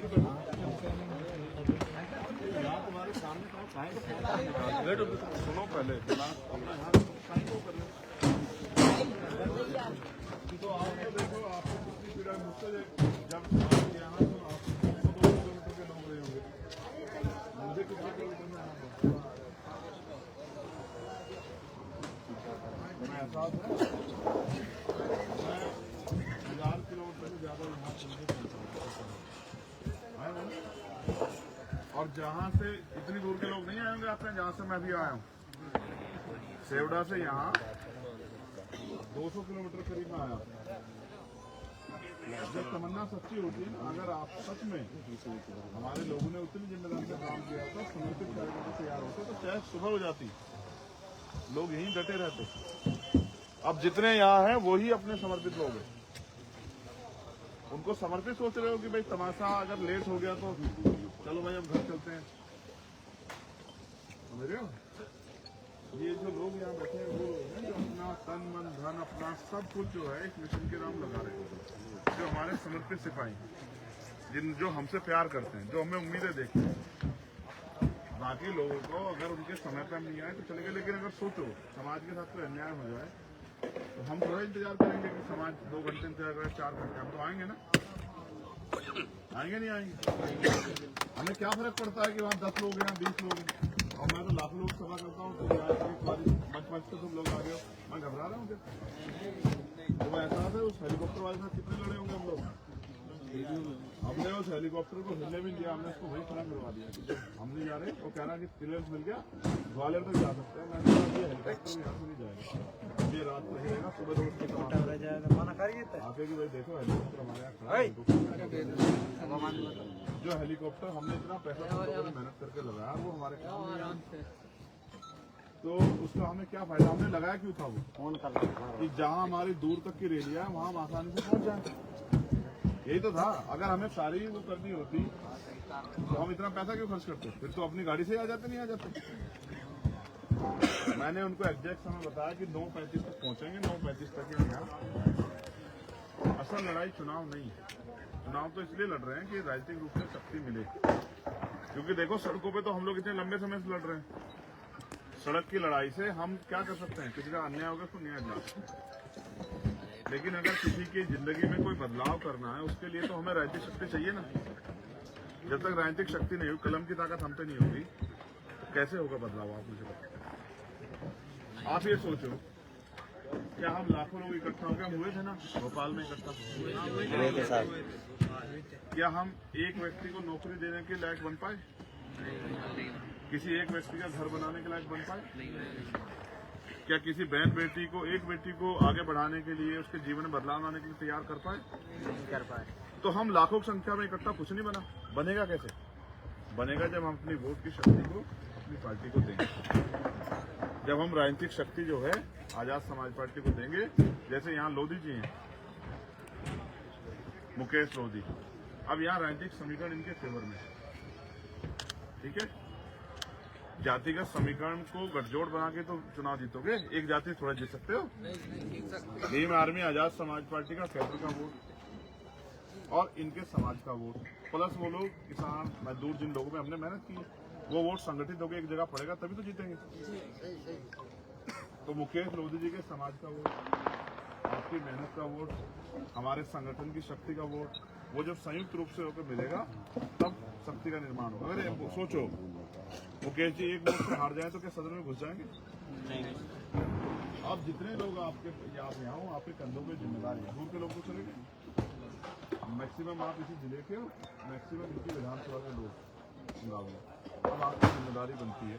सुनो पहले तो आपने देखो आपको कितनी पीड़ा मुझसे जब यहाँ तो आप 2 किलोमीटर के लोग रहे होंगे, मुझे कितने किलोमीटर में आना मैं एहसास है, मैं 1000 किलोमीटर से ज्यादा यहाँ और जहाँ से इतनी दूर के लोग नहीं आएंगे आपने, जहाँ से मैं भी आया हूँ सेवड़ा से यहाँ 200 किलोमीटर करीब में आया। जब तमन्ना सच्ची होती है ना, अगर आप सच में हमारे लोगों ने उतनी जिम्मेदारी से काम किया था, समर्पित करने को तैयार होते तो चाहे सुबह हो जाती, लोग यहीं डटे रहते। अब जितने यहाँ हैं वही अपने समर्पित लोग हैं। उनको समर्पित सोच रहे हो कि भाई तमाशा अगर लेट हो गया तो चलो भाई अब घर चलते हैं, समझ रहे हो? ये जो लोग यहाँ बैठे हैं वो है जो अपना तन मन धन अपना सब कुछ जो है इस मिशन के नाम लगा रहे हैं, जो हमारे समर्पित सिपाही जो हमसे प्यार करते हैं, जो हमें उम्मीदें देखते हैं। बाकी लोगों को अगर उनके समय पर नहीं आए तो चले गए, लेकिन अगर सोचो समाज के साथ कोई अन्याय हो जाए तो हम थोड़ा इंतजार करेंगे कि समाज 2 घंटे इंतजार करे, 4 घंटे, हम तो आएंगे ना, आएंगे नहीं आएंगे? हमें क्या फर्क पड़ता है कि वहाँ 10 लोग हैं 20 लोग हैं, और मैं तो लाखों लोग सभा करता हूँ, तो मंच से तुम लोग आ गए हो, मैं घबरा रहा हूँ क्या? तो एहसास है उस हेलीकॉप्टर वाले साथ कितने लड़े होंगे हम लोग। हमने उस हेलीकॉप्टर को हिलने भी दिया, हमने उसको वही खड़ा करवा दिया कि हम नहीं जा रहे। वो कह रहा कि क्लियरेंस मिल गया, ग्वालियर तक जा सकते हैं। मैंने कहा ये हेलीकॉप्टर यहाँ से नहीं जाएगा, ये रात में रहेगा, सुबह रोज के आके कि भाई देखो हेलीकॉप्टर हमारे यहाँ खड़ा है। जो हेलीकॉप्टर हमने इतना पैसा मेहनत करके लगाया वो हमारे तो उसका हमें क्या फायदा? हमने लगाया क्यों था वो? फोन कर कि जहाँ हमारी दूर तक की रेलिया है वहाँ हम आसानी से पहुँच जाए, यही तो था। अगर हमें सारी वो करनी होती तो हम इतना पैसा क्यों खर्च करते? फिर तो अपनी गाड़ी से ही आ जाते, नहीं आ जाते। मैंने उनको एग्जैक्ट समय बताया कि 9:35 तक पहुंचेंगे, 9:35 तक यहाँ। असल लड़ाई चुनाव नहीं है, चुनाव तो इसलिए लड़ रहे हैं कि राजनीतिक रूप से शक्ति मिले, क्योंकि देखो सड़कों पे तो हम लोग इतने लंबे समय से लड़ रहे हैं। सड़क की लड़ाई से हम क्या कर सकते हैं? किसी का अन्याय होगा तो न्याय दिला, लेकिन अगर किसी की जिंदगी में कोई बदलाव करना है उसके लिए तो हमें राजनीतिक शक्ति चाहिए ना। जब तक राजनीतिक शक्ति नहीं होगी, कलम की ताकत हम पे नहीं होगी, तो कैसे होगा बदलाव? आप मुझे बताएं। आप ये सोचो, क्या हम लाखों लोग इकट्ठा होकर हम हुए थे ना भोपाल में इकट्ठा हुए थे साहब? क्या हम एक व्यक्ति को नौकरी देने के लायक बन पाए? किसी एक व्यक्ति का घर बनाने के लायक बन पाए? क्या किसी बहन बेटी को, एक बेटी को आगे बढ़ाने के लिए, उसके जीवन में बदलाव लाने के लिए तैयार कर पाए? नहीं कर पाए। तो हम लाखों की संख्या में इकट्ठा कुछ नहीं बना। बनेगा कैसे? बनेगा जब हम अपनी वोट की शक्ति को अपनी पार्टी को देंगे, जब हम राजनीतिक शक्ति जो है आजाद समाज पार्टी को देंगे। जैसे यहाँ लोधी जी हैं, मुकेश लोधी, अब यहाँ राजनीतिक समीकरण इनके फेवर में है, ठीक है? जातिगत समीकरण को गठजोड़ बना के तो चुनाव जीतोगे, एक जाति थोड़ा जीत सकते हो? भीम आर्मी आजाद समाज पार्टी का फेडरल का वोट और इनके समाज का वोट, प्लस वो लोग किसान मजदूर जिन लोगों में हमने मेहनत की, वो वोट संगठित होकर एक जगह पड़ेगा तभी तो जीतेंगे। तो मुकेश लोधी जी के समाज का वोट, आपकी मेहनत का वोट, हमारे संगठन की शक्ति का वोट, वो जब संयुक्त रूप से होकर मिलेगा तब शक्ति का निर्माण होगा। अरे सोचो, मुकेश जी एक वोट से हार जाए तो क्या सदन में घुस जाएंगे? नहीं। अब जितने लोग आपके आप यहाँ हो, आपके कंधों पे जिम्मेदारी है, दूर के लोग तो चले गए, मैक्सिमम आप इसी जिले के, मैक्सिमम इसी विधानसभा के लोग, अब आपकी जिम्मेदारी बनती है।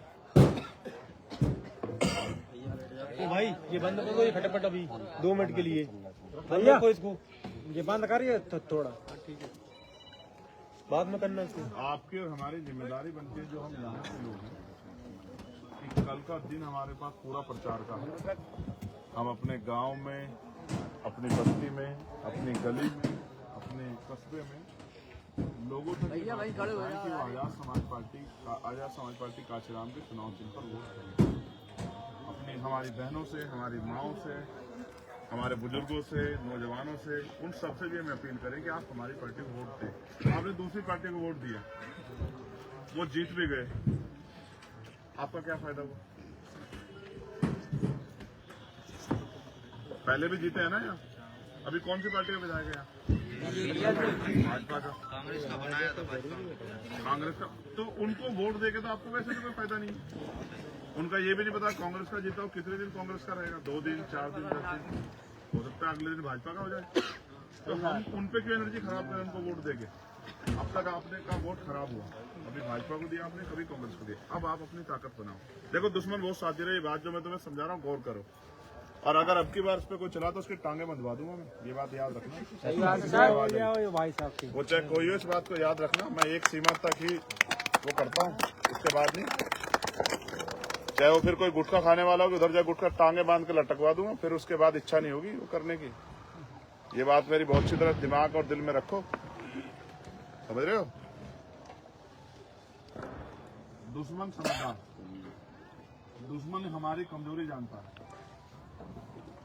तो भाई ये बंद कर दो, ये फटाफट अभी 2 मिनट के लिए भैया को इसको ये बंद करिए थोड़ा, ठीक है, बाद में करना इसको। आपके और हमारी जिम्मेदारी बनती है, जो हम यहाँ के लोग हैं, कि कल का दिन हमारे पास पूरा प्रचार का है। हम अपने गांव में, अपनी बस्ती में, अपनी गली में, अपने कस्बे में लोगों तक आजाद समाज पार्टी काशीराम के चुनाव चिन्ह पर वोट करें। अपनी हमारी बहनों से, हमारी माओं से, हमारे बुजुर्गों से, नौजवानों से, उन सबसे भी हमें अपील करें कि आप हमारी पार्टी को वोट दें। आपने दूसरी पार्टी को वोट दिया, वो जीत भी गए, आपका क्या फायदा हुआ? पहले भी जीते हैं ना यहाँ। अभी कौन सी पार्टी का विधायक है यहाँ? भाजपा का। कांग्रेस का बनाया था कांग्रेस का। तो उनको वोट देके तो आपको वैसे भी कोई फायदा नहीं है। उनका ये भी नहीं पता कांग्रेस का जीता हो कितने दिन कांग्रेस का रहेगा, 2 दिन, 4 दिन, 10 दिन, हो सकता है अगले दिन भाजपा का हो जाए। तो हम उन पे क्यों एनर्जी खराब करें उनको वोट देके? अब तक आपने का वोट खराब हुआ, कभी भाजपा को दिया आपने, कभी कांग्रेस को दिया। अब आप अपनी ताकत बनाओ। देखो दुश्मन बहुत साथी रहे, ये बात जो मैं तुम्हें समझा रहा हूँ गौर करो। और अगर अब की बार इस पे कोई चला तो उसकी टांगे बंधवा दूंगा मैं, ये बात याद रखना। भाई साहब की वो चाहे कोई हो, इस बात को याद रखना। मैं एक सीमा तक ही वो करता हूँ, उसके बाद नहीं। चाहे वो फिर कोई गुटखा खाने वाला हो, उधर जाए गुटखा टांगे बांध के लटकवा दूंगा, फिर उसके बाद इच्छा नहीं होगी वो करने की। ये बात मेरी बहुत अच्छी तरह दिमाग और दिल में रखो, समझ रहे हो? दुश्मन समझदार, दुश्मन हमारी कमजोरी जानता है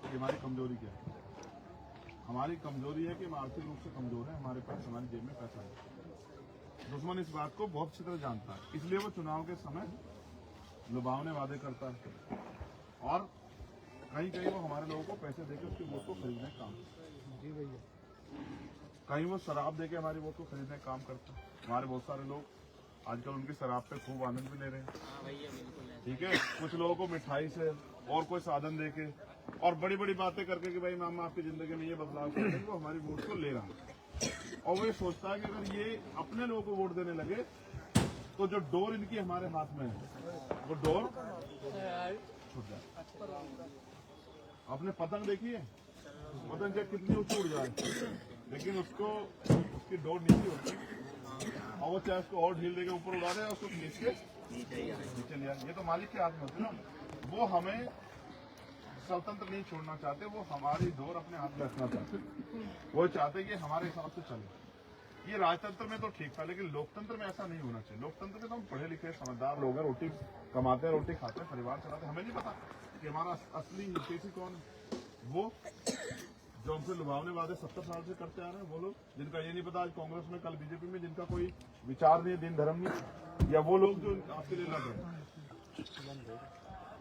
कि हमारी कमजोरी क्या है। हमारी कमजोरी है कि हम आर्थिक रूप से कमजोर है, हमारे पास हमारी जेब में पैसा है। दुश्मन इस बात को बहुत अच्छी तरह जानता है, इसलिए वो चुनाव के समय लुभावने वादे करता है और कहीं कहीं वो हमारे लोगों को पैसे देकर उसकी वोट को खरीदने का काम करता है। कहीं वो शराब देके हमारी वोट को खरीदने का काम करता है। हमारे बहुत सारे लोग आजकल उनकी शराब पे खूब आनंद भी ले रहे हैं, ठीक है। कुछ लोगों को मिठाई से और कोई साधन देके और बड़ी बड़ी बातें करके कि भाई हम आपकी जिंदगी में ये बदलाव करेंगे, वो हमारी वोट को ले रहा है। और वो ये सोचता है कि अगर ये अपने लोगों को वोट देने लगे तो जो डोर इनकी हमारे हाथ में है वो डोर छूट जाए। आपने पतंग देखी है? पतंग चाहे कितनी ऊंची उड़ जाए लेकिन उसको उसकी डोर नीचे होती है और वो चाहे उसको और ढील देके ऊपर उड़ा दे, उसको खींच के नीचे लिया। ये तो मालिक के हाथ में होती है ना। वो हमें स्वतंत्र नहीं छोड़ना चाहते, वो हमारी डोर अपने हाथ में रखना चाहते। वो चाहते कि हमारे हिसाब से चले। ये राजतंत्र में तो ठीक था, लेकिन लोकतंत्र में ऐसा नहीं होना चाहिए। लोकतंत्र में तो हम पढ़े लिखे समझदार लोग हैं, रोटी कमाते हैं, रोटी खाते हैं, परिवार चलाते हैं। हमें नहीं पता कि हमारा असली हितैषी कौन है। वो जो हमसे लुभावने वादे 70 साल से करते आ रहे हैं, वो लोग जिनका ये नहीं पता आज कांग्रेस में कल बीजेपी में, जिनका कोई विचार नहीं, दिन धर्म नहीं, या वो लोग जो आपके लिए लड़ रहे हैं।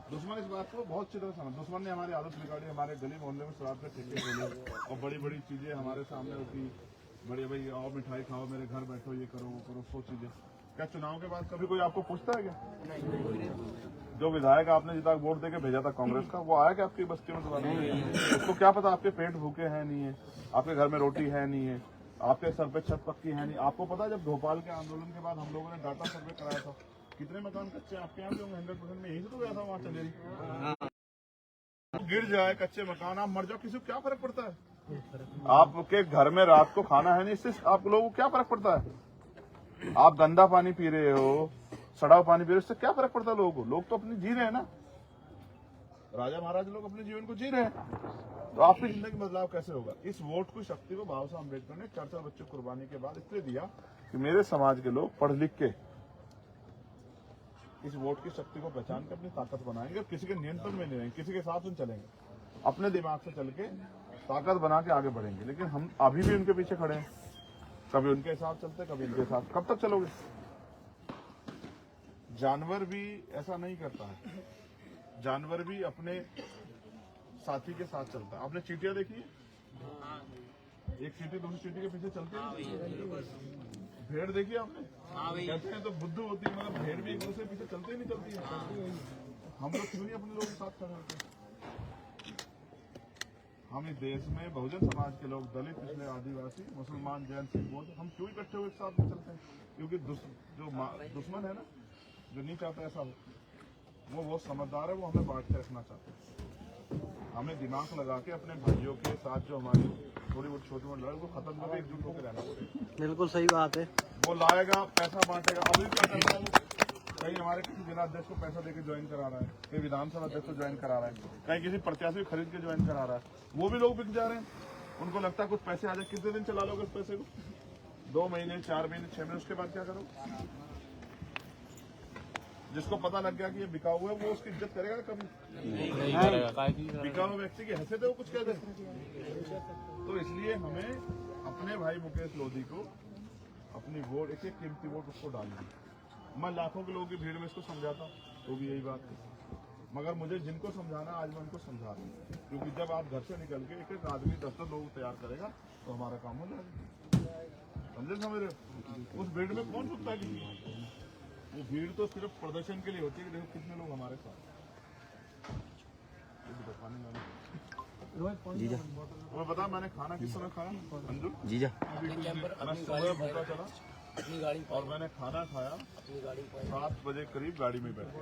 दुश्मन इस बात को बहुत अच्छी तरह समझ। दुश्मन ने हमारी आदत बिगाड़ी, हमारे गली मोहल्ले में शराब के ठेके खोले और बड़ी बड़ी चीजें हमारे सामने होती, बड़े भाई आओ मिठाई खाओ, मेरे घर बैठो, ये करो वो करो, सो चीजें। क्या चुनाव के बाद कभी कोई आपको पूछता है क्या? जो विधायक आपने जितना वोट देके भेजा था कांग्रेस का, वो आया क्या आपकी बस्ती में दोबारा? उसको क्या पता आपके पेट भूखे हैं नहीं है, आपके घर में रोटी है नहीं है, आपके सर पे छत पक्की है नहीं। आपको पता जब भोपाल के आंदोलन के बाद हम लोगों ने डाटा सर्वे कराया था, कितने मकान कच्चे आपके यहाँ भी होंगे? 100% में यही से तो गया था वहाँ चलेरी। गिर जाए कच्चे मकान, आप मर जाओ, किसी को क्या फर्क पड़ता है? आपके घर में रात को खाना है नहीं, इससे आप लोगों को क्या फर्क पड़ता है? आप गंदा पानी पी रहे हो, सड़ा पानी पी रहे हो, इससे क्या फर्क पड़ता है लोगों को? लोग तो अपनी जी रहे हैं ना, राजा महाराज लोग अपने जीवन को जी रहे हैं, तो आपकी जिंदगी में बदलाव कैसे होगा? इस वोट की शक्ति को बाबा साहब अम्बेडकर ने 4 बच्चों कुर्बानी के बाद इसलिए दिया कि मेरे समाज के लोग पढ़ लिख के इस वोट की शक्ति को पहचान के अपनी ताकत बनाएंगे और किसी के नियंत्रण में नहीं रहेंगे, किसी के साथ में चलेंगे, अपने दिमाग से चल के ताकत बना के आगे बढ़ेंगे। लेकिन हम अभी भी उनके पीछे खड़े हैं, कभी उनके साथ चलते, कभी इनके साथ। कब तक चलोगे? जानवर भी ऐसा नहीं करता है, जानवर भी अपने साथी के साथ चलता है। आपने चींटियां देखी है? एक चींटी दूसरी चींटी के पीछे चलती है। भेड़ देखी आपने? कहते हैं तो बुद्धू होती है, मगर भेड़ भी एक दूसरे के पीछे चलते ही नहीं चलती है। हम लोग क्यों नहीं अपने लोगों के साथ खड़े होते? हम इस देश में बहुजन समाज के लोग, दलित, पिछड़े, आदिवासी, मुसलमान, जैन, सिख, बौद्ध, हम क्यों इकट्ठे हुए साथ में चलते हैं? क्योंकि जो दुश्मन है ना, जो नहीं चाहता ऐसा हो, वो समझदार है, वो हमें बांट के रखना चाहता है। हमें दिमाग लगा के अपने भाइयों के साथ जो हमारी थोड़ी बहुत छोटी मोटी लड़ाई को खत्म करके एकजुट होकर रहना पड़ेगा। बिल्कुल सही बात है। वो लाएगा, पैसा बांटेगा। अभी क्या कर रहा है? कहीं हमारे किसी जिलाध्यक्ष को पैसा देके ज्वाइन करा रहा है, कहीं विधानसभा अध्यक्ष को ज्वाइन करा रहा है, कहीं किसी प्रत्याशी को खरीद के ज्वाइन करा रहा है। वो भी लोग बिक जा रहे हैं। उनको लगता है कुछ पैसे आ जाए। कितने दिन चला लोगे उस पैसे को? 2 महीने, 4 महीने, 6 महीने, उसके बाद क्या करोगे? जिसको पता लग गया कि ये बिका हुआ है वो उसकी इज्जत करेगा कभी? बिका हुआ व्यक्ति की हैसियत है वो कुछ कह दे। तो इसलिए हमें अपने भाई मुकेश लोधी को अपनी वोट, एक एक कीमती वोट उसको डालनी। मैं लाखों के लोगों की भीड़ में इसको समझाता तो भी यही बात है, मगर मुझे जिनको समझाना आज मैं उनको समझा रहा हूँ, क्योंकि जब आप घर से निकल के एक एक आदमी 10-10 लोग तैयार करेगा तो हमारा काम हो जाएगा। समझ रहे हो? उस भीड़ में कौन रुकता है किसी को? वो भीड़ तो सिर्फ प्रदर्शन के लिए होती है कि देखो कितने लोग हमारे साथ। मैं बता, मैंने खाना किस तरह खाया अंजू? जीजा मैं सुबह भूखा चला अपनी गाड़ी और मैंने खाना खाया अपनी गाड़ी 7 बजे करीब गाड़ी में बैठा।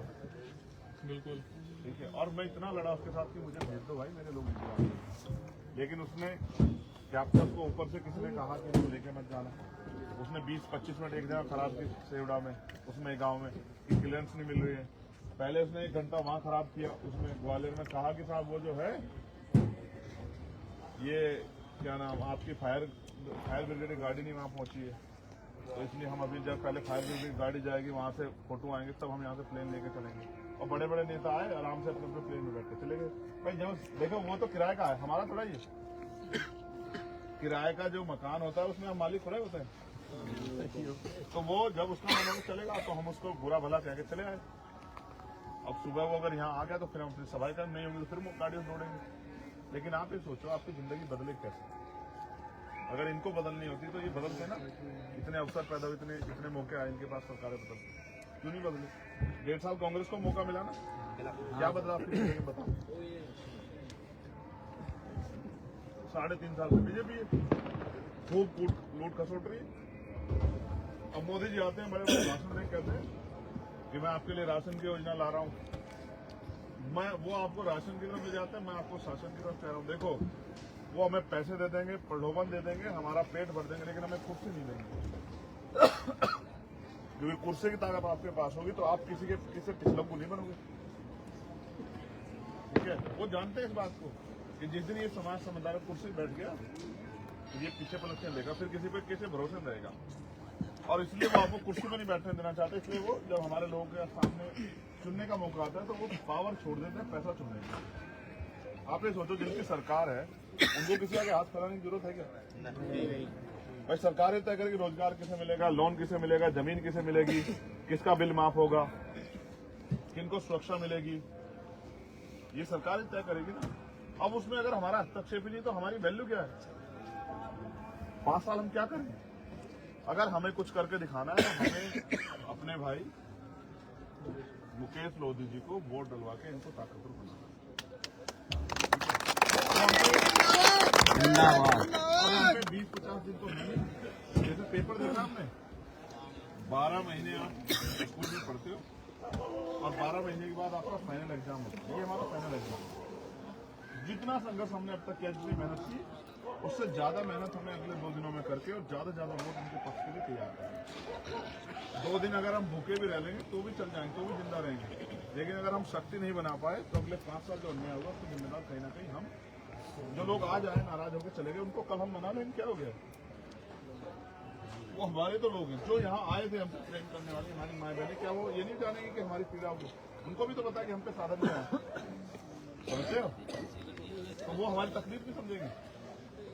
बिल्कुल ठीक है। और मैं इतना लड़ा उसके साथ कि मुझे भेज दो भाई, मेरे लोग निकला। लेकिन उसने कैप्टन को ऊपर से किसी ने कहा कि तुम लेके मत जाना। उसने 20-25 मिनट एक जगह खराब की सेवड़ा में, उसमें गांव में कि क्लियरेंस नहीं मिल रही है। पहले उसने 1 घंटा वहां खराब किया, उसमें ग्वालियर में कहा कि साहब वो जो है ये क्या नाम आपकी फायर ब्रिगेड की गाड़ी नहीं वहाँ पहुंची है, तो इसलिए हम अभी जब पहले फायर ब्रिगेड की गाड़ी जाएगी वहाँ से फोटो आएंगे तब हम यहाँ से प्लेन लेके चलेंगे। और बड़े बड़े नेता आए आराम से अपने अपने प्लेन में बैठ के चले गए। भाई जब देखो वो तो किराए का है, हमारा थोड़ा ही किराए का जो मकान होता है उसमें हम मालिक थोड़े होते हैं। तो वो जब उसका मन चलेगा तो हम उसको बुरा भला कह के चले आए। अब सुबह वो अगर यहाँ आ गया तो फिर हम अपनी सफाई कर नहीं होंगे तो फिर वो गाड़ियों दौड़ेंगे। लेकिन आप ये सोचो आपकी जिंदगी बदले कैसे? अगर इनको बदलनी होती तो ये बदलते ना। इतने अवसर पैदा हुए, इतने मौके आए इनके पास, सरकारें बदल क्यों नहीं बदली? 1.5 साल कांग्रेस को मौका मिला ना, क्या बदला आपकी जिंदगी बताओ? 3.5 साल से बीजेपी खूब लूट खसोट रही है। अब मोदी जी आते हैं बड़े बड़े भाषण में कहते हैं कि मैं आपके लिए राशन की योजना ला रहा हूँ। मैं वो आपको राशन की तरफ ले जाते हैं, मैं आपको शासन की तरफ कह रहा हूँ। देखो वो हमें पैसे दे देंगे, प्रलोभन दे देंगे, हमारा पेट भर देंगे, लेकिन हमें कुर्सी नहीं देंगे। क्योंकि कुर्सी की ताकत आपके पास होगी तो आप किसी पिछलक्कू नहीं बनोगे। ठीक है? वो जानते हैं इस बात को कि जिस दिन ये समाज समझदार कुर्सी बैठ गया तो ये पीछे पलट लेगा, फिर किसी पे कैसे भरोसे में रहेगा। और इसलिए वो आपको कुर्सी पर नहीं बैठने देना चाहते। इसलिए वो जब हमारे लोगों के सामने चुनने का मौका आता है तो वो पावर छोड़ देते हैं पैसा चुनने का। आप ये सोचो जिनकी सरकार है उनको किसी आगे हाथ फैलाने की जरूरत है क्या? भाई सरकार तय करेगी रोजगार किसे मिलेगा, लोन किसे मिलेगा, जमीन किसे मिलेगी, किसका बिल माफ होगा, किनको सुरक्षा मिलेगी, ये सरकार ही तय करेगी ना। अब उसमें अगर हमारा हस्तक्षेप ही नहीं तो हमारी वैल्यू क्या है? 5 साल हम क्या करेंगे? अगर हमें कुछ करके दिखाना है तो हमें अपने भाई मुकेश लोधी जी को वोट डलवा के इनको ताकतवर बनाना। और 20-50 दिन तो नहीं, जैसे पेपर देखा आपने, 12 महीने आप स्कूल में पढ़ते हो और 12 महीने के बाद आपका फाइनल एग्जाम होता है। ये हमारा फाइनल एग्जाम है। जितना संघर्ष हमने अब तक किया, जितनी मेहनत की, उससे ज्यादा मेहनत हमें अगले 2 दिनों में करके और ज्यादा वोट उनके पक्ष के लिए तैयार करेंगे। 2 दिन अगर हम भूखे भी रह लेंगे तो भी चल जाएंगे, तो भी जिंदा रहेंगे। लेकिन अगर हम शक्ति नहीं बना पाए तो अगले 5 साल जो अन्याय होगा उसको जिम्मेदार कहीं ना कहीं हम। जो लोग आज आए नाराज होकर चले गए उनको कल हम मना लेंगे, क्या हो गया? वो हमारे तो लोग हैं जो यहाँ आए थे हमसे प्रेम करने वाले हमारी माए बहनें, क्या वो ये नहीं जानेंगे कि हमारी पीड़ा होगी? उनको भी तो पता है कि हम पे साधन नहीं है, समझते हो? तो वो हमारी तकलीफ भी समझेंगे,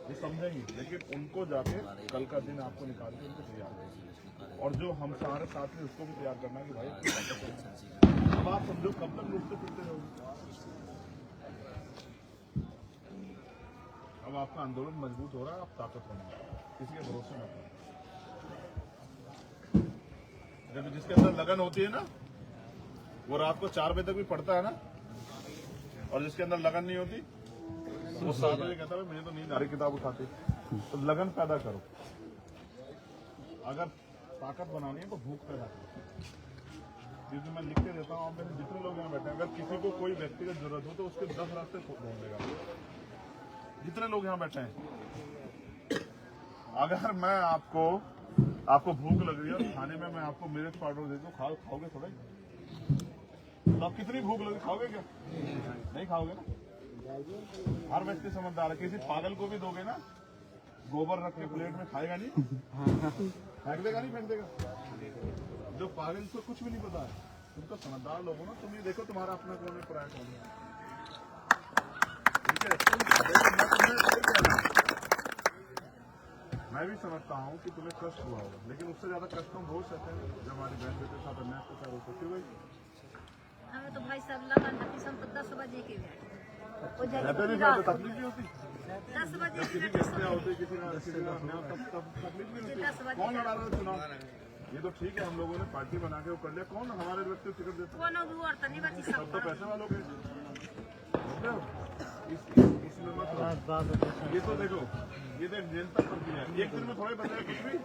ये समझेंगे। लेकिन उनको जाके कल का दिन आपको निकाल के उनको तैयार करना, और जो हम सारे साथ में उसको भी तैयार करना कि भाई अब आप समझो कब तक लूटते फिरते रहोगे। अब आपका आंदोलन मजबूत हो रहा है, आप ताकत बनेंगे, किसी के भरोसे में। जब जिसके अंदर लगन होती है ना वो रात को 4 बजे तक भी पढ़ता है ना, और जिसके अंदर लगन नहीं होती वो 7 बजे कहता है मुझे तो नींद आ रही किताब उठाते। तो लगन पैदा करो। अगर ताकत बनानी है तो भूख पैदा करो। क्योंकि मैं लिख के देता हूँ, आप में जितने लोग यहाँ बैठे हैं, अगर किसी को कोई व्यक्तिगत जरूरत हो तो उसके 10 रास्ते ढूंढ लेगा। जितने लोग यहाँ बैठे हैं, अगर मैं आपको भूख लग रही है और खाने में मैं आपको मिर्च पाउडर दे दूं, खाओगे थोड़े? तो आप कितनी भूख लगी खाओगे क्या? नहीं खाओगे ना। हर व्यक्ति समझदार है। किसी पागल को भी दोगे ना गोबर रख के प्लेट में, खाएगा नहीं, फेंक देगा नहीं, फेंक देगा। जो पागल को कुछ भी नहीं पता है तुम तो समझदार लोग हो ना, तुम ये देखो तुम्हारा अपना कौन है, पराया कौन है। ठीक है, मैं भी समझता हूँ कि तुम्हें कष्ट हुआ होगा, लेकिन उससे ज्यादा कष्ट हम हो सकते हैं जब हमारी बहन बेटे के साथ अन्याय अत्याचार हो सकती है। भाई हमें तो भाई साहब लगा हम तो 10 बजे के गए, तकलीफ नहीं होती, 10 बजे किसी की हत्या होती, किसी का अन्याय, तब तकलीफ नहीं होती। कौन लड़ा रहा है चुनाव? ये तो ठीक है, हम लोगों ने पार्टी बना के वो कर लिया, कौन हमारे व्यक्ति को टिकट देता है? कोनो भी और नहीं बची सब सब तो पैसे वालों के। इसमें मत रहो। ये तो देखो, ये तो जनता प्रक्रिया है, एक दिन में थोड़े बदले कुछ भी।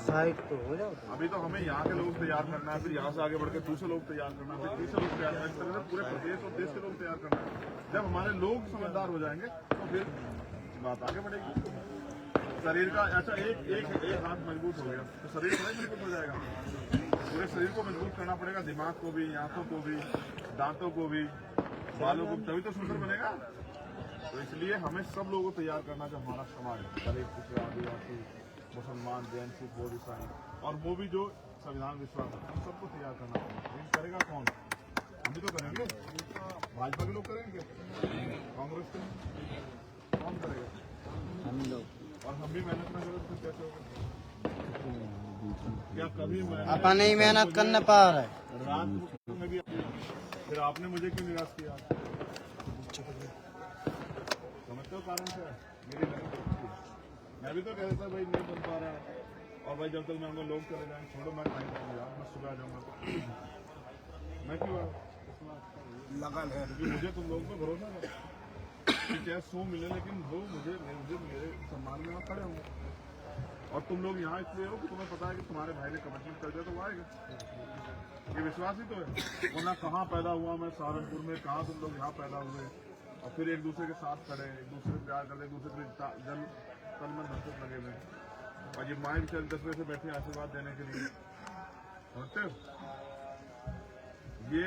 साइड तो हो जाओ। अभी तो हमें यहाँ के लोग तैयार करना है, फिर यहाँ से आगे बढ़ के दूसरे लोग तैयार करना है, फिर तीसरे लोग तैयार करना है, इस तरह से पूरे प्रदेश और देश के लोग तैयार करना है। जब हमारे लोग समझदार हो जाएंगे तो फिर बात आगे बढ़ेगी। शरीर का अच्छा एक हाथ मजबूत हो गया तो शरीर थोड़ा मजबूत हो जाएगा। पूरे शरीर को मजबूत करना पड़ेगा, दिमाग को भी, आंखों को भी, दांतों को भी, बालों को, तभी तो सुंदर बनेगा। तो इसलिए हमें सब लोगों को तैयार करना जो हमारा समाज है, दलित, पिछड़ा, आदिवासी, मुसलमान, जैन, सिख, बौद्ध, ईसाई और वो भी जो संविधान विश्वास है, हम सबको तैयार करना पड़ेगा। लेकिन करेगा कौन? हम भी तो करेंगे, भाजपा के लोग करेंगे, कांग्रेस के कौन करेगा? हम लोग। और हम भी मेहनत ना करें तो कैसे होगा? क्या कभी अपन नहीं मेहनत करने पा रहे रात में भी, फिर आपने मुझे क्यों निराश किया? समझते हो कारण क्या है? मेरी मेहनत होती है। मैं भी तो कह रहा था भाई नहीं बन पा रहा है, और भाई जब तक मैं उनको लोग चले जाएंगे, छोड़ो मैं टाइम यार, मैं सुबह आ जाऊंगा। मैं क्यों लगा है, क्योंकि मुझे तुम लोगों पर भरोसा है कि चाहे 100 मिले, लेकिन वो मुझे मेरे सम्मान में वहाँ खड़े होंगे। और तुम लोग यहाँ इसलिए हो कि तुम्हें पता है कि तुम्हारे भाई ने कमिटमेंट कर दिया तो वो आएगा। ये विश्वास ही तो है। वरना कहाँ पैदा हुआ मैं सहारनपुर में, कहाँ तुम लोग यहाँ पैदा हुए, और फिर एक दूसरे के साथ खड़े, एक दूसरे से प्यार करते, एक दूसरे के जल तन में धरते लगे हुए, और ये माए बेचारे 10 बजे से बैठे आशीर्वाद देने के लिए। समझते हो? ये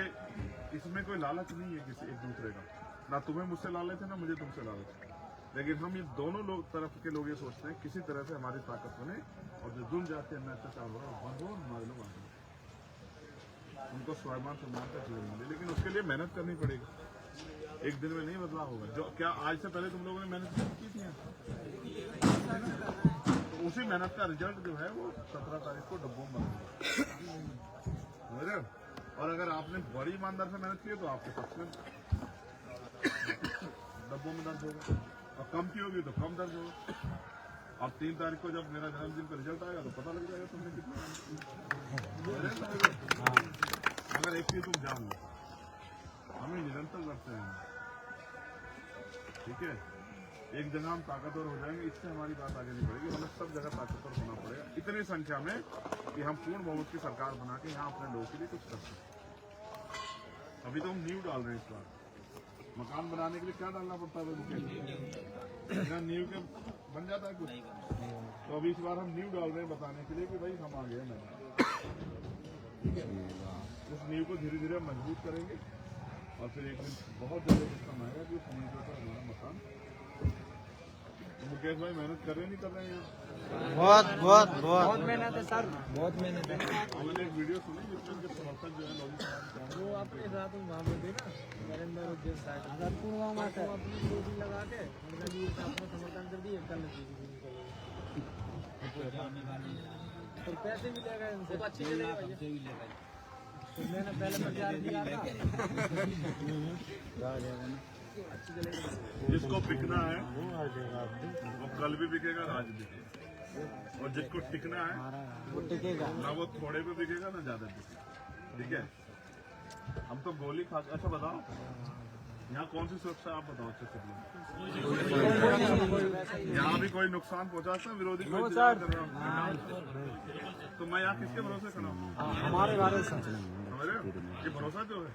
इसमें कोई लालच नहीं है किसी एक दूसरे का, ना तुम्हें मुझसे लालच है ना मुझे तुमसे लालच है। लेकिन हम ये दोनों लोग तरफ के लोग ये सोचते हैं किसी तरह से हमारी ताकत बने, और जो दुन जाते हैं अत्याचार हो रहा है बंद हो, हमारे लोग आगे उनको स्वाभिमान सम्मान का जीवन मिले। लेकिन उसके लिए मेहनत करनी पड़ेगी, एक दिन में नहीं बदलाव होगा। जो क्या आज से पहले तुम लोगों ने मेहनत की थी, तो उसी मेहनत का रिजल्ट जो है वो 17 तारीख को डब्बों में बनेगा। और अगर आपने बड़ी ईमानदार से मेहनत की है तो आपके पक्ष में डब्बों में दर्ज होगा, और कम की होगी तो कम दर्ज होगा। अब 3 तारीख को जब मेरा जन्मदिन का रिजल्ट आएगा तो पता लग जाएगा तुमने कितना। अगर एक चीज तुम जान लो, हमें निरंतर लड़ते हैं, ठीक है? एक जगह हम ताकतवर हो जाएंगे, इससे हमारी बात आगे नहीं बढ़ेगी। हमें सब जगह ताकतवर होना पड़ेगा, इतनी संख्या में कि हम पूर्ण बहुमत की सरकार बना के यहाँ अपने लोगों के लिए कुछ कर सकते। अभी तो हम नींव डाल रहे हैं। इस बार मकान बनाने के लिए क्या डालना पड़ता है? नींव के बन जाता है कुछ, तो अभी इस बार हम नींव डाल रहे हैं बताने के लिए कि भाई हम आ गए हैं। उस नींव को धीरे धीरे मजबूत करेंगे, और फिर एक दिन बहुत जल्दी सिस्टम आएगा कि उस नींव के ऊपर हमारा मकान। तो मुकेश भाई मेहनत कर रहे नहीं कर रहे हैं? बहुत मेहनत है सर, बहुत मेहनत है। मैंने एक वीडियो सुनी जिसमें उनके समर्थक जो है लोग वो आपके साथ वहाँ पे देखा नरेंद्र हजारपुर गाँव में अपनी डोरी लगा के अपना समर्थन कर दिए। कल तो पैसे मिलेगा इनसे, अच्छी चलेगा। तो मैंने पहले प्रचार किया था। जिसको बिकना है वो कल भी बिकेगा, आज भी बिकेगा, और जिसको टिकना है वो टिकेगा ना, वो थोड़े पे बिकेगा ना ज्यादा बिकेगा। ठीक है? हम तो गोली खा। अच्छा बताओ, यहाँ कौन सी सुरक्षा आप बताओ अच्छे से? यहाँ भी कोई नुकसान पहुँचाता है विरोधी कोई कर रहा हूँ, तो मैं यहाँ किसके भरोसे खड़ा हूँ? हमारे बारे में ये भरोसा जो है,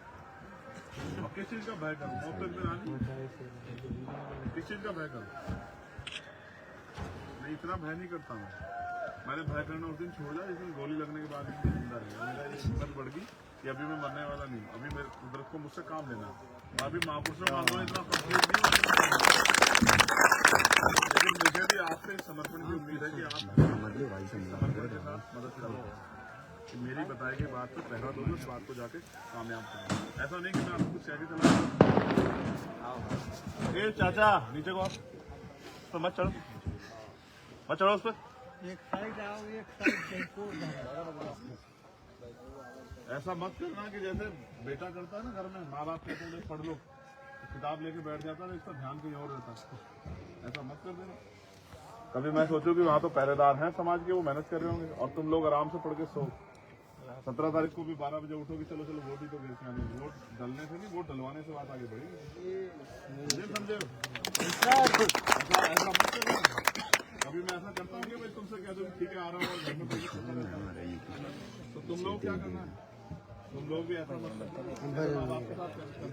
और किस चीज का भय करूँ? किस चीज का भय करूँ? मैं इतना भय नहीं करता हूँ। मैंने भय करना उस दिन छोड़ दिया जिस दिन गोली लगने के बाद जिंदा रहेगा। मेरा ये हिम्मत बढ़ गई कि अभी मैं मरने वाला नहीं, अभी मेरे कुदरत को मुझसे काम लेना है। अभी महापुरुषों का आंदोलन इतना कंप्लीट नहीं हुआ, लेकिन मुझे भी आपसे समर्पण की उम्मीद है कि आप समर्पण के साथ मदद करोगे। कि मेरी बताई गई बात पे पहरा दोगे, उस बात को जाके कामयाब करो। ऐसा नहीं कि मैं आपको कुछ कह के चला जाऊं। ए चाचा नीचे को आप तो मत चढ़ो, मत चढ़ो उस पर। एक साइड आओ, एक साइड ऐसा मत करना कि जैसे बेटा करता है ना घर में, माँ बाप कहते हैं पढ़ लो, किताब लेके बैठ जाता है, इसका ध्यान कहीं और रहता है। ऐसा मत कर देना। कभी मैं सोचूं कि वहाँ तो पहरेदार हैं समाज के, वो मेहनत कर रहे होंगे और तुम लोग आराम से पढ़ के सो। 17 तारीख को भी 12 बजे उठोगे, चलो चलो वोट ही तो गिर के आने, वोट डलने से नहीं, वोट डलवाने से बात आगे बढ़ेगी। समझे? ऐसा मत करना। अभी मैं ऐसा करता हूँ कि भाई तुमसे कह दो ठीक है आ रहा हूँ और घर में कोई चक्कर नहीं आ रहा। तो तुम लोग क्या करना है, तुम लोग भी ऐसा मत करते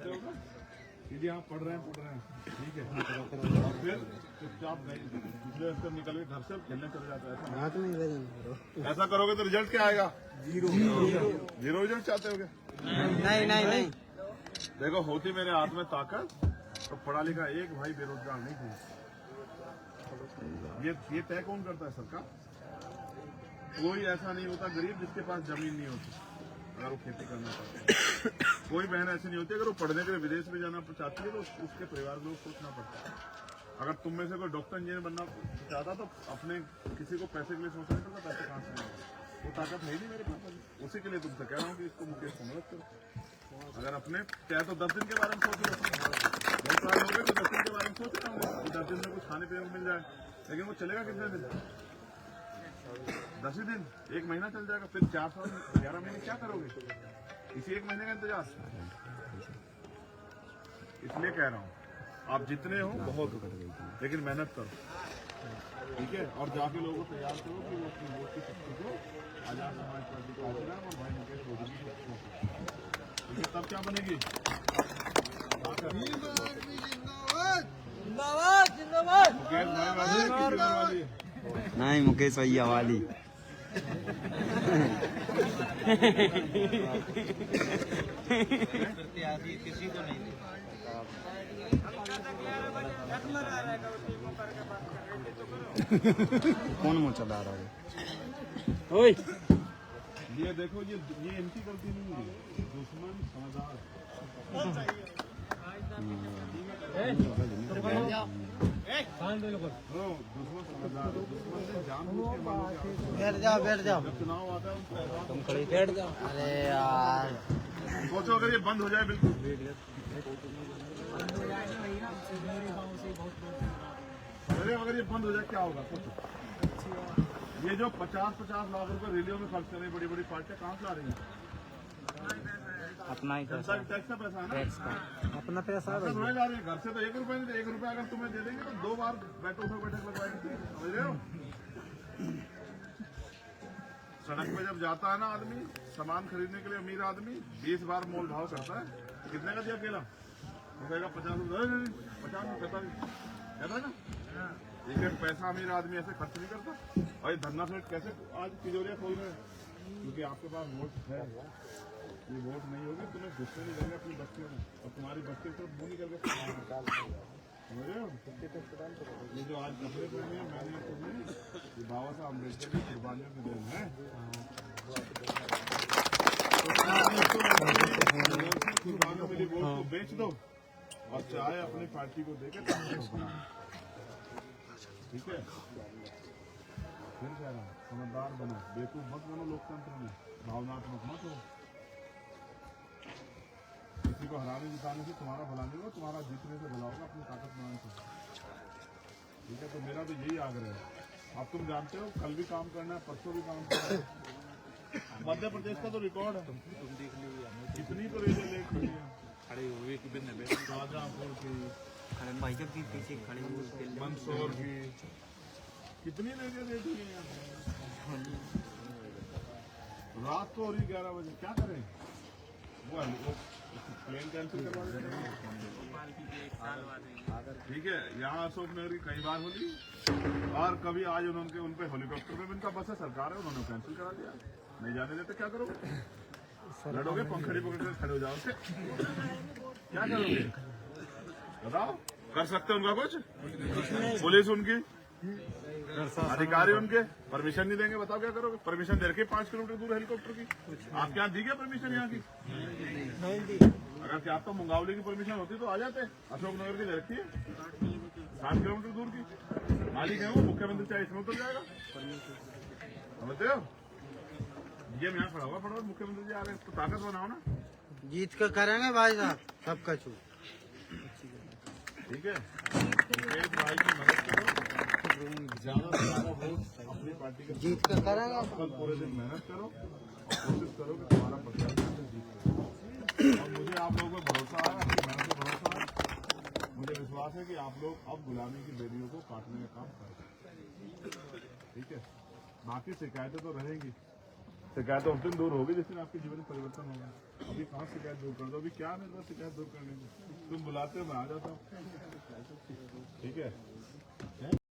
हो ना कि जी हाँ पढ़ रहे हैं ठीक है, और फिर चुपचाप नहीं दूसरे स्तर निकल के घर से खेलने चले जाते हैं। ऐसा करोगे तो रिजल्ट क्या आएगा? जीरो रिजल्ट चाहते होगे? नहीं। देखो होती मेरे हाथ में ताकत तो पढ़ा लिखा एक भाई बेरोजगार नहीं थे। ये तय कौन करता है? सरकार। कोई ऐसा नहीं होता गरीब जिसके पास जमीन नहीं होती अगर वो खेती करना चाहते हैं। कोई बहन ऐसी नहीं होती अगर वो पढ़ने के लिए विदेश में जाना चाहती है तो उसके परिवार को सोचना पड़ता है। अगर तुम में से कोई डॉक्टर इंजीनियर बनना चाहता तो अपने किसी को पैसे के लिए सोचना नहीं पड़ता, पैसे कहाँ से आएंगे? वो ताकत है ही नहीं मेरे पास। उसी के लिए तुमसे कह रहा हूँ कि इसको मुकेश को मदद करो। अगर अपने चाहे तो 10 दिन के बारे में सोचो, बहुत साल हो गए तो 10 दिन के बारे में सोच रहा हूँ कि 10 दिन में कुछ खाने पीने को मिल जाए, लेकिन वो चलेगा कितने दिन? 10 ही दिन, 1 महीना चल जाएगा, फिर 4 साल 11 महीने क्या करोगे? इसी 1 महीने का इंतजार। इसलिए कह रहा हूँ आप जितने हो बहुत हो, लेकिन मेहनत करो, ठीक है? और जाके लोगों को तैयार करो कि वो अपनी वोट की शक्ति को आजाद समाज पार्टी को और भाई मुकेश चौधरी की शक्ति को, ठीक है? तब क्या बनेगी? मुकेश भाई वाली नहीं, मुकेश भैया वाली। किसी को नहीं कौन मुँह चला रहा है? ये देखो ये इनकी गलती नहीं है, दुश्मन समझदार। दुश्मन समझदार, दुश्मन ने जानबूझ के मालूम क्या बैठ जाओ। जब चुनाव आता है तुम खड़े बैठ जाओ। अरे यार सोचो अगर ये बंद हो जाए बिल्कुल, अगर ये बंद हो जाए क्या होगा? सोचो ये जो 50-50 लाख रुपए रैलियों में खर्च कर रही बड़ी बड़ी पार्टियां कहाँ से ला रही हैं? अपना ही जनता के टैक्स का पैसा है ना, अपना पैसा थोड़ा ला रही है। घर से तो 1 रुपए नहीं, 1 रुपया अगर तुम्हें दे देंगे तो 2 बार बैठक लगवाएंगे, समझ रहे हो? सड़क पे जब जाता है ना आदमी सामान खरीदने के लिए, अमीर आदमी 20 बार मोल भाव करता है, कितने का दिया केला? वो कहेगा 50 रुपये, 50 रुपये कहता है ना। एक पैसा अमीर आदमी ऐसे खर्च नहीं करता। और ये धरना सेठ कैसे आज तिजोरियां खोल रहे हैं? क्योंकि आपके पास वोट है, ये वोट नहीं होगी तुम्हें गुस्से नहीं करेंगे अपनी बच्चियों में, और तुम्हारी बच्चे सिर्फ मुँह नहीं करके समझ रहे हो? ये जो आज कपड़े पहने हैं मैंने तुम्हें, ये बाबा साहब अम्बेडकर की कुर्बानियों की देन है। कुर्बानियों मिली वोट को बेच दो और चाहे अपनी पार्टी को देके ठीक है? फिर कह रहा हूँ समझदार बनो, बेवकूफ मत बनो, लोकतंत्र में भावनात्मक मत हो। किसी को हराने जिताने से तुम्हारा भला नहीं होगा, तुम्हारा जीतने से भला होगा, अपनी ताकत बनाने से, ठीक है? तो मेरा तो यही आग्रह है। अब तुम जानते हो कल भी काम करना है, परसों भी काम करना है। मध्य प्रदेश का तो रिकॉर्ड है, कितनी तो रेलवे लेट हुई है, खड़ी हुई शाहजहांपुर की, भाईजब भी पीछे खड़े हुए, मंदसौर की, कितनी रेलवे लेट हुई है। रात को हो रही 11 बजे, क्या करें? वो प्लेन कैंसिल करवा देते हैं, ठीक है? यहाँ अशोक नगर की कई बार होली, और कभी आज उन्होंने उन पे हेलीकॉप्टर में उनका बस है, सरकार है, उन्होंने कैंसिल करा दिया। नहीं जाने देते, क्या करोगे? लड़ोगे, पंखड़ी पकड़ कर खड़े हो जाओगे, क्या करोगे? बताओ, कर सकते हैं उनका कुछ? पुलिस उनकी अधिकारी उनके परमिशन नहीं देंगे, बताओ क्या करोगे? परमिशन दे रखी 5 किलोमीटर दूर हेलीकॉप्टर की, आपके यहाँ दी क्या परमिशन यहाँ की? नहीं दी। अगर क्या आपको मुंगावली की परमिशन होती तो आ जाते। अशोकनगर की दे रखी है 7 किलोमीटर दूर की, मालिक है वो, मुख्यमंत्री चाहे इसमें उतर जाएगा, समझते हो? ये यहाँ खड़ा हुआ फटाफट, मुख्यमंत्री जी आ रहे हैं, तो ताकत बनाओ ना। जीत कर करेंगे भाई साहब सबका छू। ठीक है, मुकेश भाई की मदद करो, ज्यादा से ज्यादा वोट अपनी पार्टी के जीत कर करेंगे। कल पूरे दिन मेहनत करो और कोशिश करो कि तुम्हारा प्रत्याशी जीत करे। और मुझे आप लोगों पर भरोसा है, आपकी मेहनत पर भरोसा है, मुझे विश्वास है कि आप लोग अब गुलामी की बेड़ियों को काटने का काम करें। ठीक है, बाकी शिकायतें तो रहेंगी, शिकायतें उस दिन दूर होगी जिस दिन आपके जीवन में परिवर्तन होगा। अभी कहाँ शिकायत दूर कर दो, अभी क्या मेरे पास शिकायत दूर करने को? तुम बुलाते हो, मैं आ जाता हूँ। ठीक है।